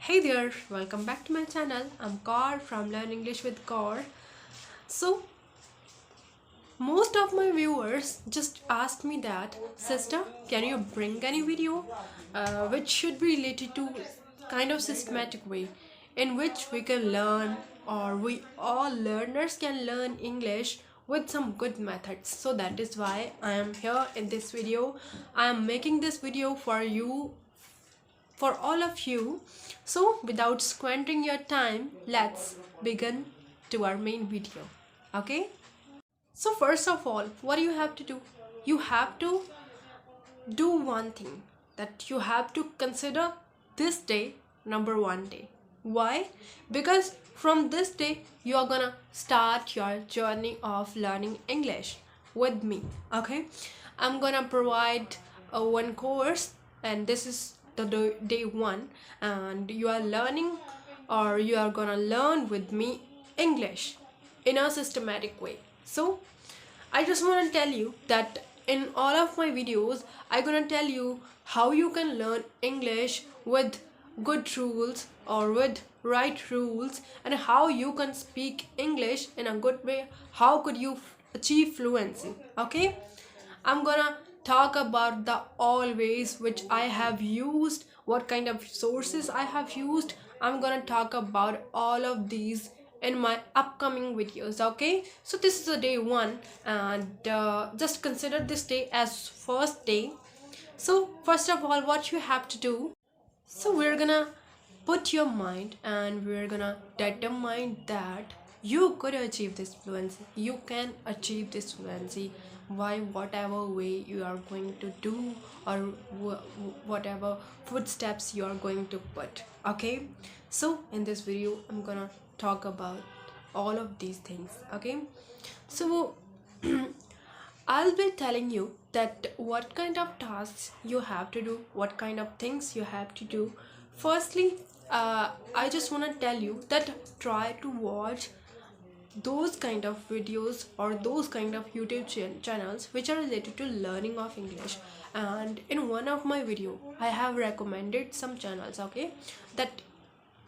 Hey there, welcome back to my channel. I'm Kaur from Learn English with Kaur. So, most of my viewers just asked me that, sister, can you bring any video which should be related to kind of systematic way in which we can learn or we all learners can learn English with some good methods. So that is why I am here in this video. I am making this video for you, for all of you. So without squandering your time, let's begin to our main video. Okay, so first of all, what you have to do, you have to do one thing, that you have to consider this day number one day. Why? Because from this day you are gonna start your journey of learning English with me. Okay, I'm gonna provide one course, and this is the day one, and you are learning, or you are gonna learn with me English in a systematic way. So I just want to tell you that in all of my videos, I'm gonna tell you how you can learn English with good rules or with right rules, and how you can speak English in a good way. How could you achieve fluency? Okay, I'm gonna talk about the all ways which I have used, what kind of sources I have used. I'm gonna talk about all of these in my upcoming videos. Okay, so this is the day one, and just consider this day as first day. So first of all, what you have to do, so we're gonna put your mind and we're gonna determine that you could achieve this fluency. You can achieve this fluency by whatever way you are going to do, or whatever footsteps you are going to put. Okay, so in this video I'm gonna talk about all of these things. Okay, so I'll be telling you that what kind of tasks you have to do, what kind of things you have to do. Firstly, I just want to tell you that try to watch those kind of videos or those kind of YouTube channels which are related to learning of English. And in one of my video, I have recommended some channels, okay, that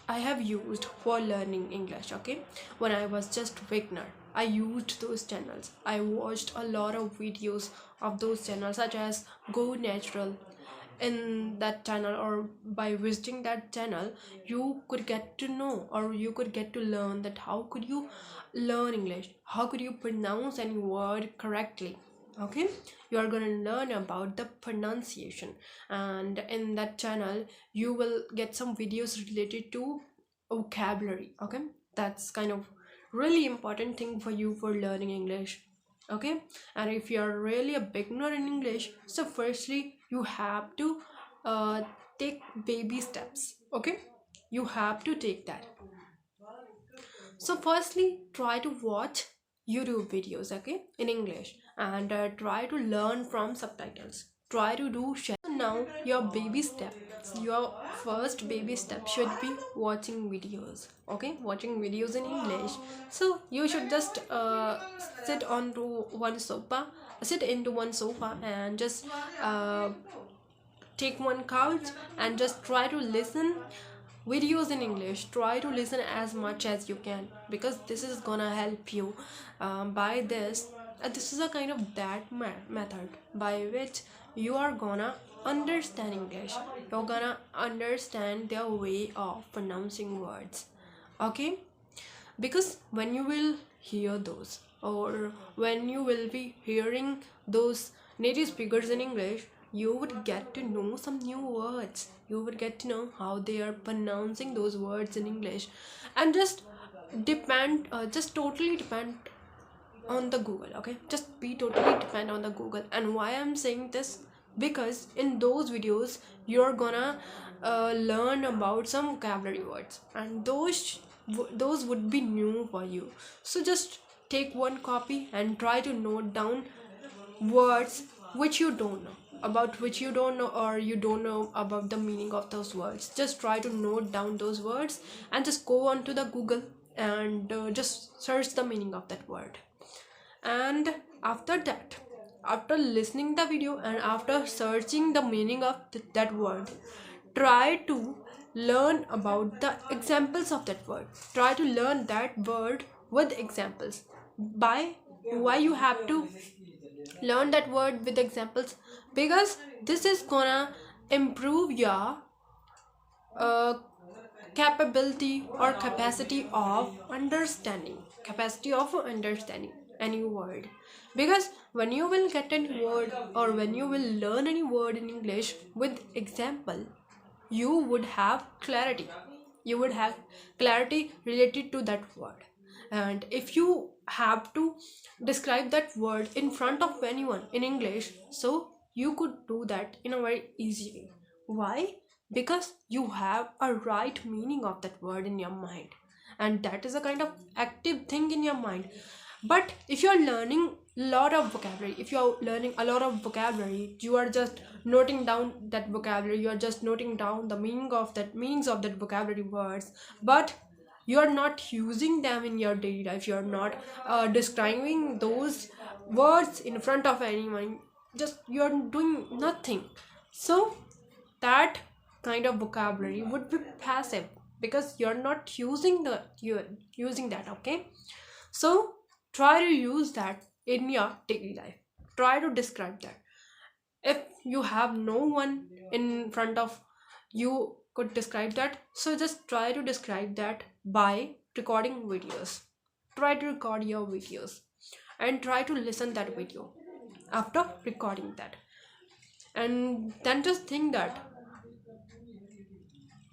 I have used for learning English. Okay, when I was just beginner, I used those channels. I watched a lot of videos of those channels, such as Go Natural. In that channel, or by visiting that channel, you could get to know, or you could get to learn that how could you learn English, how could you pronounce any word correctly. Okay, you are going to learn about the pronunciation, and in that channel you will get some videos related to vocabulary. Okay, that's kind of really important thing for you for learning English. Okay, and if you are really a beginner in English, so firstly you have to uh, take baby steps. Okay, you have to take that. So firstly, try to watch YouTube videos, okay, in English, and try to learn from subtitles. Try to do share. Now your baby step, your first baby step should be watching videos. Okay, watching videos in English. So you should just sit into one sofa and just uh, take one couch and just try to listen videos in English. Try to listen as much as you can, because this is gonna help you. By this, this is a kind of that method by which you are gonna understand English. You're gonna understand their way of pronouncing words. Okay, because when you will hear those, or when you will be hearing those native speakers in English, you would get to know some new words. You would get to know how they are pronouncing those words in English. And just totally depend on the Google. Okay, just be totally depend on the Google. And why I'm saying this, because in those videos you're gonna learn about some vocabulary words, and those would be new for you. So just take one copy and try to note down words which you don't know, about which you don't know, or you don't know about the meaning of those words. Just try to note down those words and just go on to the Google and just search the meaning of that word. And after that, after listening the video and after searching the meaning of that word, try to learn about the examples of that word. Try to learn that word with examples. By why you have to learn that word with examples? Because this is gonna improve your uh, capability or capacity of understanding any word. Because when you will get any word or when you will learn any word in English with example, you would have clarity. You would have clarity related to that word. And if you have to describe that word in front of anyone in English, so you could do that in a very easy way. Why? Because you have a right meaning of that word in your mind, and that is a kind of active thing in your mind. But if you are learning lot of vocabulary, if you are learning a lot of vocabulary, you are just noting down that vocabulary, you are just noting down the meanings of that vocabulary words, but you are not using them in your daily life. You are not describing those words in front of anyone. Just you are doing nothing. So that kind of vocabulary would be passive, because you're not you're using that. Okay, so try to use that in your daily life. Try to describe that. If you have no one in front of you could describe that, so just try to describe that by recording videos. Try to record your videos and try to listen that video after recording that. And then just think that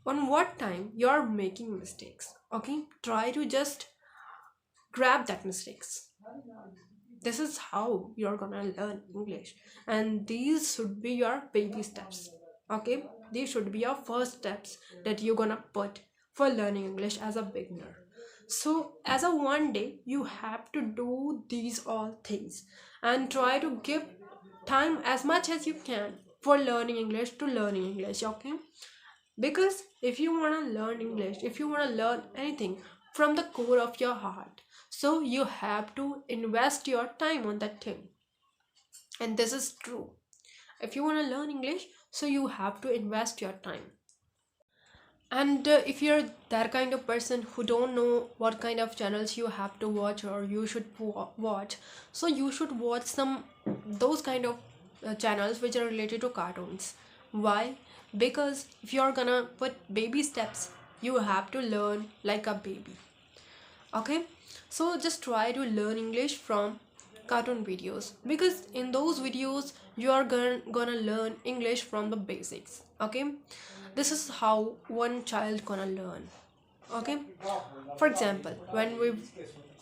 on what time you're making mistakes. Okay, try to just grab that mistakes. This is how you're gonna learn English, and these should be your baby steps. Okay, these should be your first steps that you're gonna put for learning English as a beginner. So as a one day you have to do these all things and try to give time as much as you can for learning English to learning English. Okay, because if you want to learn English, if you want to learn anything from the core of your heart, so you have to invest your time on that thing. And this is true. If you want to learn English, so you have to invest your time. And if you're that kind of person who don't know what kind of channels you have to watch or you should watch, so you should watch some those kind of channels which are related to cartoons. Why? Because if you're gonna put baby steps, you have to learn like a baby. Okay, so just try to learn English from cartoon videos, because in those videos you are gonna learn English from the basics. Okay, this is how one child gonna learn. Okay, for example, when we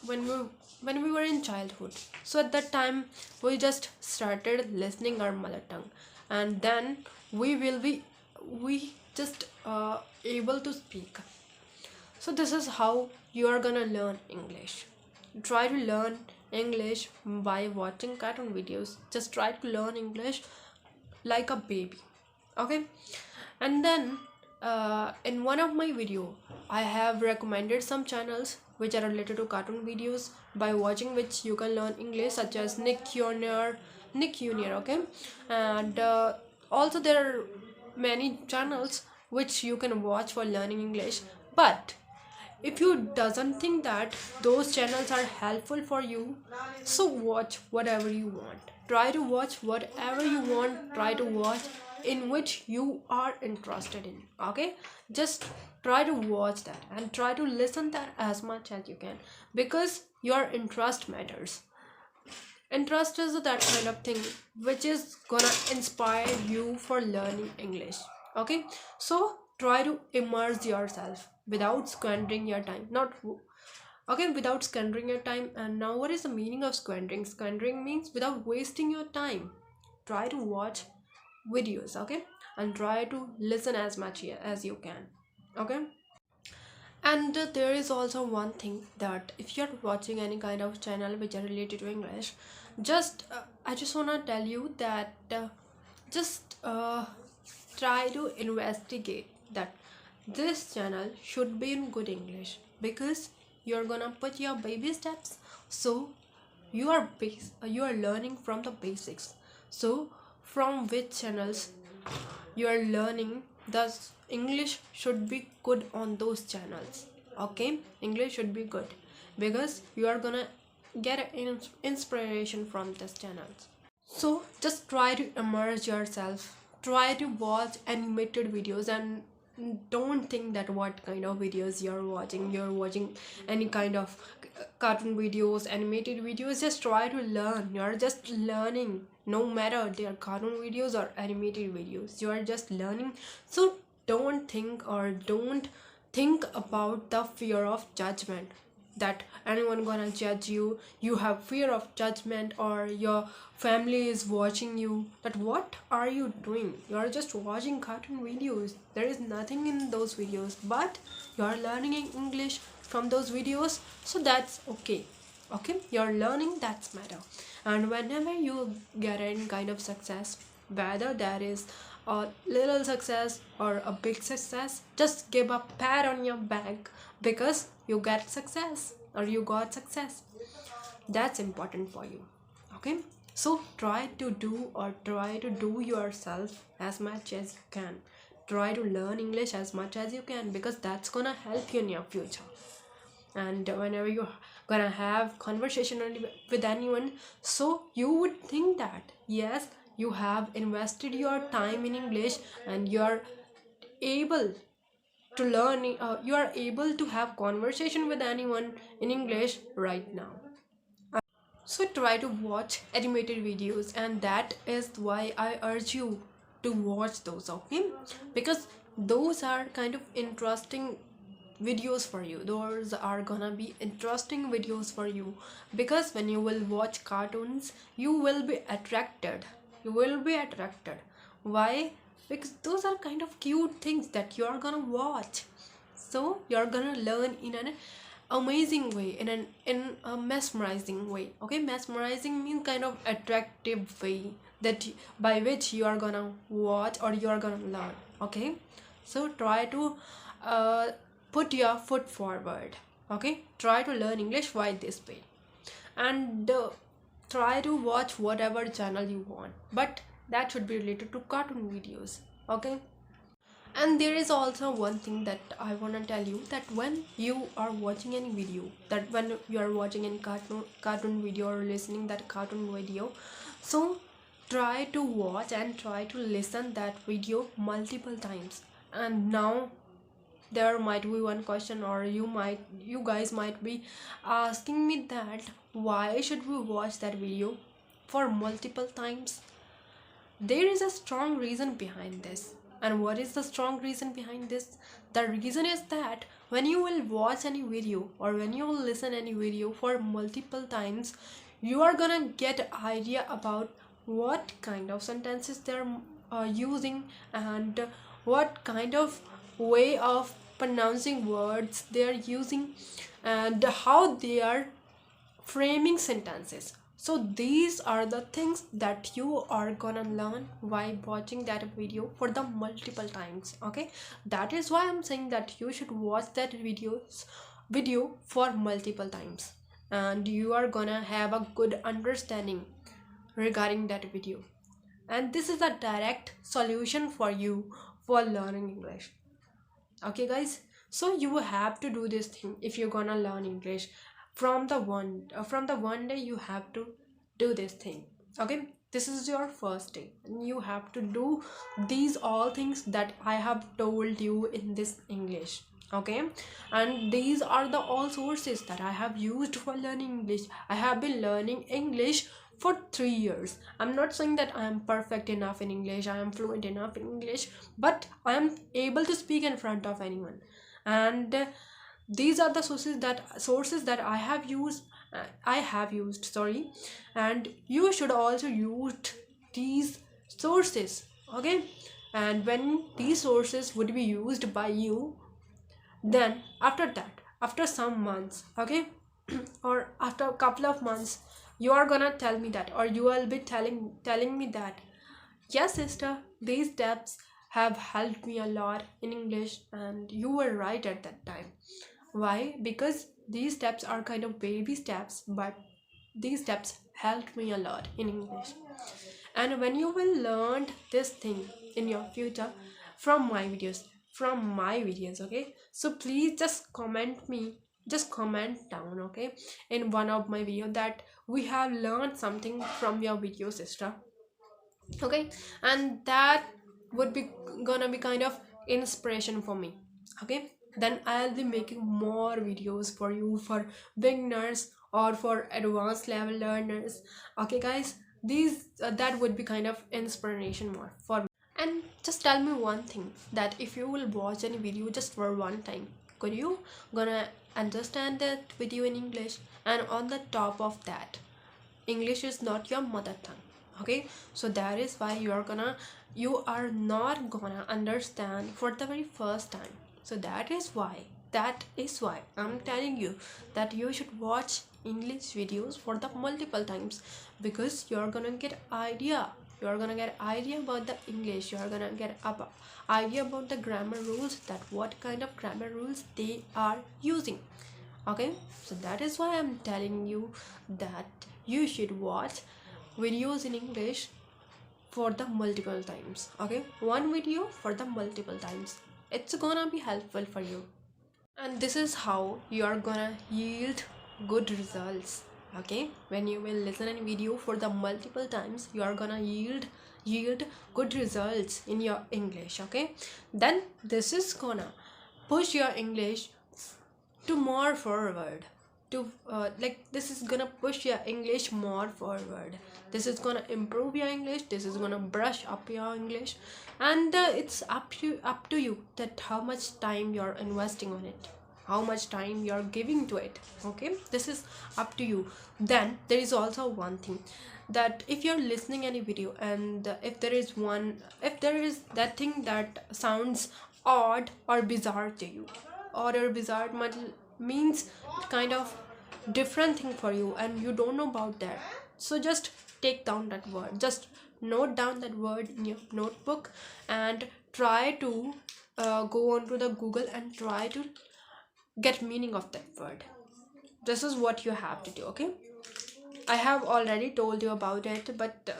when we were in childhood, so at that time we just started listening our mother tongue, and then we just able to speak. So this is how you are gonna learn English. Try to learn English by watching cartoon videos. Just try to learn English like a baby. Okay, and then in one of my video I have recommended some channels which are related to cartoon videos, by watching which you can learn English, such as Nick Junior. Okay, and also there are many channels which you can watch for learning English. But if you doesn't think that those channels are helpful for you, so watch whatever you want. Try to watch whatever you want. Try to watch in which you are interested in. Okay, just try to watch that and try to listen that as much as you can, because your interest matters. Interest is that kind of thing which is gonna inspire you for learning English. Okay, so try to immerse yourself without squandering your time. Not okay, without squandering your time. And now, what is the meaning of squandering? Squandering means without wasting your time. Try to watch videos. Okay, and try to listen as much as you can. Okay, and there is also one thing, that if you're watching any kind of channel which are related to English, just I just want to tell you that just try to investigate that this channel should be in good English, because you're gonna put your baby steps. So you are learning from the basics. So from which channels you are learning thus English should be good on those channels. Okay, English should be good because you are gonna get inspiration from these channels. So just try to immerse yourself, try to watch animated videos, and don't think that what kind of videos you're watching any kind of cartoon videos, animated videos. Just try to learn. You're just learning, no matter they are cartoon videos or animated videos, you are just learning. So don't think about the fear of judgment, that anyone gonna judge you. You have fear of judgment, or your family is watching you, that what are you doing, you are just watching cartoon videos, there is nothing in those videos, but you are learning English from those videos, so that's okay. Okay, you're learning, that's matter. And whenever you get any kind of success, whether that is a little success or a big success, just give a pat on your back because you get success or you got success. That's important for you. Okay, so try to do yourself as much as you can. Try to learn English as much as you can, because that's gonna help you in your future. And whenever you're gonna have conversation with anyone, so you would think that yes, you have invested your time in English, and you're able to learn, you are able to have conversation with anyone in English right now. So try to watch animated videos, and that is why I urge you to watch those. Okay, because those are kind of interesting videos for you. Those are gonna be interesting videos for you, because when you will watch cartoons, you will be attracted. You will be attracted. Why? Because those are kind of cute things that you are gonna watch. So you're gonna learn in an amazing way, in a mesmerizing way. Okay, mesmerizing means kind of attractive way, that by which you are gonna watch or you are gonna learn. Okay, so try to uh, put your foot forward. Okay, try to learn English by this way. And try to watch whatever channel you want, but that should be related to cartoon videos. Okay, and there is also one thing that I want to tell you, that when you are watching any video, that when you are watching any cartoon video or listening that cartoon video, so try to watch and try to listen that video multiple times. And now there might be one question, or you guys might be asking me that why should we watch that video for multiple times. There is a strong reason behind this. And what is the strong reason behind this? The reason is that when you will watch any video or when you will listen any video for multiple times, you are gonna get an idea about what kind of sentences they're using, and what kind of way of pronouncing words they are using, and how they are framing sentences. So these are the things that you are gonna learn while watching that video for the multiple times. Okay, that is why I'm saying that you should watch that video for multiple times, and you are gonna have a good understanding regarding that video. And this is a direct solution for you for learning English. Okay guys, so you have to do this thing if you're gonna learn English. From the one day you have to do this thing. Okay, this is your first day, and you have to do these all things that I have told you in this English. Okay, and these are the all sources that I have used for learning English. I have been learning English for 3 years. I'm not saying that I am perfect enough in English, I am fluent enough in English, but I am able to speak in front of anyone. And these are the sources that I have used, sorry. And you should also use these sources. Okay, and when these sources would be used by you, then after that, after some months, okay, or after a couple of months, you are gonna tell me that, or you will be telling me that yes sister, these steps have helped me a lot in English, and you were right at that time. Why? Because these steps are kind of baby steps, but these steps helped me a lot in English. And when you will learn this thing in your future, from my videos, okay? So please just comment down, okay, in one of my video that we have learned something from your video, sister, okay? And that would be gonna be kind of inspiration for me, okay? Then I'll be making more videos for you, for beginners or for advanced level learners, okay guys? These that would be kind of inspiration more for me. And just tell me one thing, that if you will watch any video just for one time, could you gonna understand that video in English? And on the top of that, English is not your mother tongue, okay? So that is why you are not gonna understand for the very first time. So that is why I'm telling you that you should watch English videos for the multiple times, because you're gonna get idea about the English. You're gonna get idea about the grammar rules, that what kind of grammar rules they are using, okay? So that is why I'm telling you that you should watch videos in English for the multiple times, okay? One video for the multiple times, it's gonna be helpful for you. And this is how you are gonna yield good results, okay? When you will listen a video for the multiple times, you are gonna yield good results in your English, okay? Then this is gonna push your English to more forward, to like, this is gonna push your English more forward. This is gonna improve your English, this is gonna brush up your English. And it's up to you that how much time you're investing on it, how much time you're giving to it, okay? This is up to you. Then there is also one thing, that if you're listening any video, and if there is that thing that sounds odd or bizarre to you, odd or bizarre means kind of different thing for you, and you don't know about that, so just take down that word, just note down that word in your notebook, and try to go onto the Google and try to get meaning of that word. This is what you have to do, okay? I have already told you about it, but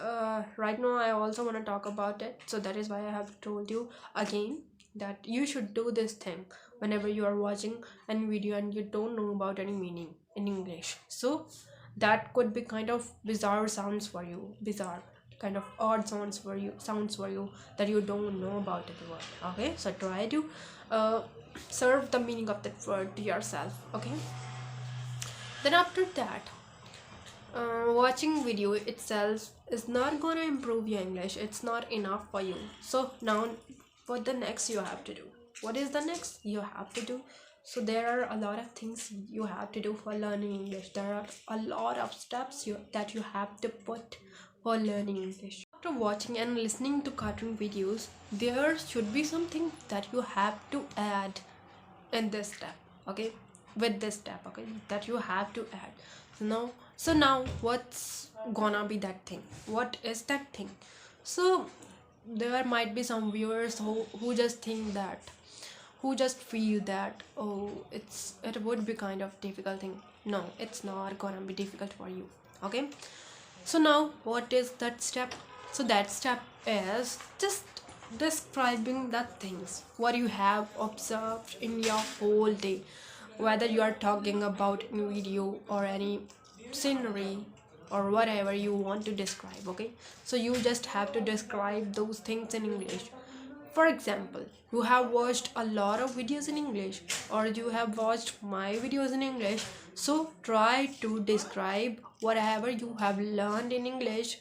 right now I also want to talk about it. So that is why I have told you again that you should do this thing whenever you are watching any video and you don't know about any meaning in English. So that could be kind of bizarre sounds for you, bizarre kind of odd sounds for you that you don't know about the word, okay? So try to serve the meaning of that word to yourself, okay? Then after that, watching video itself is not gonna improve your English. It's not enough for you. So now what the next you have to do? What is the next you have to do? So there are a lot of things you have to do for learning English. There are a lot of steps that you have to put for learning English. After watching and listening to cartoon videos, there should be something that you have to add in this step, okay? With this step, okay, that you have to add. So now what's gonna be that thing? What is that thing? So there might be some viewers who just think that, who just feel that, oh, it would be kind of difficult thing. No, it's not gonna be difficult for you, okay? So now what is that step? So that step is just describing the things what you have observed in your whole day, whether you are talking about any video or any scenery or whatever you want to describe, okay? So you just have to describe those things in English. For example, you have watched a lot of videos in English, or you have watched my videos in English, so try to describe whatever you have learned in English.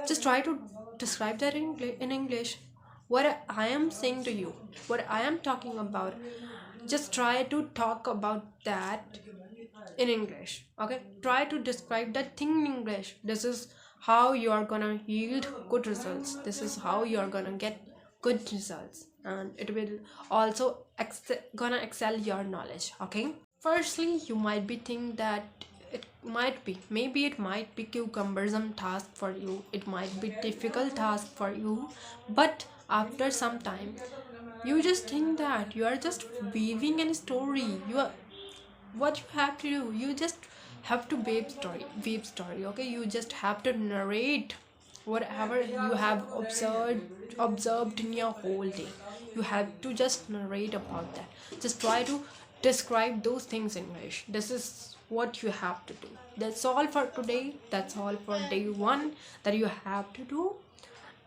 Just try to describe that in English. What I am saying to you, what I am talking about, just try to talk about that in English, okay? Try to describe that thing in English. This is how you are gonna yield good results. This is how you are gonna get good results, and it will also gonna excel your knowledge, okay? Firstly, you might be think that maybe it might be cumbersome task for you, it might be difficult task for you, but after some time you just think that you are just weaving a story. What you have to do, you just have to weave story, okay? You just have to narrate whatever you have observed in your whole day. You have to just narrate about that. Just try to describe those things in English. This is what you have to do. That's all for today. That's all for day one that you have to do.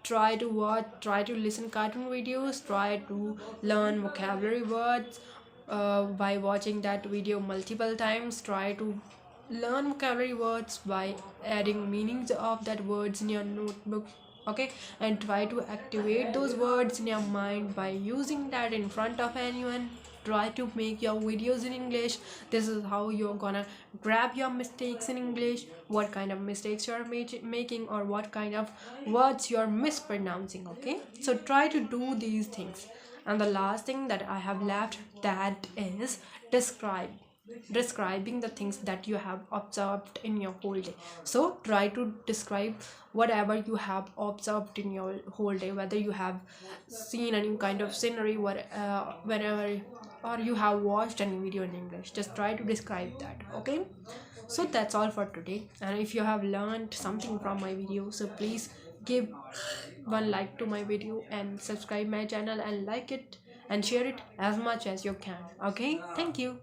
Try to watch, try to listen cartoon videos, try to learn vocabulary words by watching that video multiple times. Try to learn vocabulary words by adding meanings of that words in your notebook. Okay, and try to activate those words in your mind by using that in front of anyone. Try to make your videos in English. This is how you're gonna grab your mistakes in English, what kind of mistakes you're making, or what kind of words you're mispronouncing. Okay, so try to do these things. And the last thing that I have left, that is describing the things that you have observed in your whole day. So try to describe whatever you have observed in your whole day, whether you have seen any kind of scenery, whenever, or you have watched any video in English. Just try to describe that. Okay, so that's all for today. And if you have learned something from my video, so please give one like to my video and subscribe my channel and like it and share it as much as you can. Okay, thank you.